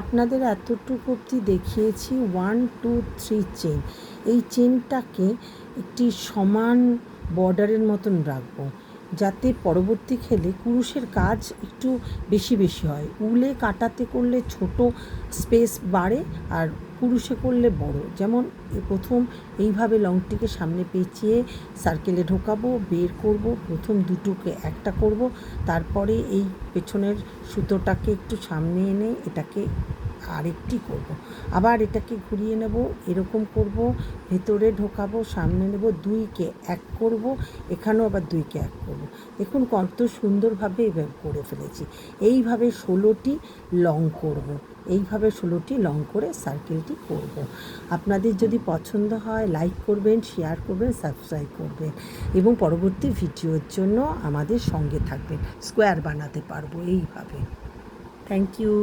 আপনাদের এতটুকু অবধি দেখিয়েছি 1 2 3 চেন। এই চেনটাকে একটি সমান বর্ডারের মতন রাখবো, যাতে পরবর্তী খেলে কুরুশের কাজ একটু বেশি বেশি হয়। উলে কাটাতে করলে ছোট স্পেস বাড়ে, আর কুরুশে করলে বড়। যেমন প্রথম এইভাবে লংটিকে সামনে পেঁচিয়ে সার্কেলে ঢোকাবো, বের করব, প্রথম দুটোকে একটা করব, তারপরে এই পেছনের সুতোটাকে একটু সামনে এনে এটাকে আরেকটি করব, আবার এটাকে ঘুরিয়ে নেব, এরকম করব, ভেতরে ঢোকাবো, সামনে নেব, দুইকে এক করব, এখানেও আবার দুইকে এক করব। দেখুন কত সুন্দরভাবে এভাবে করে ফেলেছি। এইভাবে 16টি লং করব, এইভাবে 16টি লং করে সার্কেলটি করব। আপনাদের যদি পছন্দ হয় লাইক করবেন, শেয়ার করবেন, সাবস্ক্রাইব করবেন এবং পরবর্তী ভিডিওর জন্য আমাদের সঙ্গে থাকবেন। স্কোয়ার বানাতে পারবো এইভাবে। Thank you.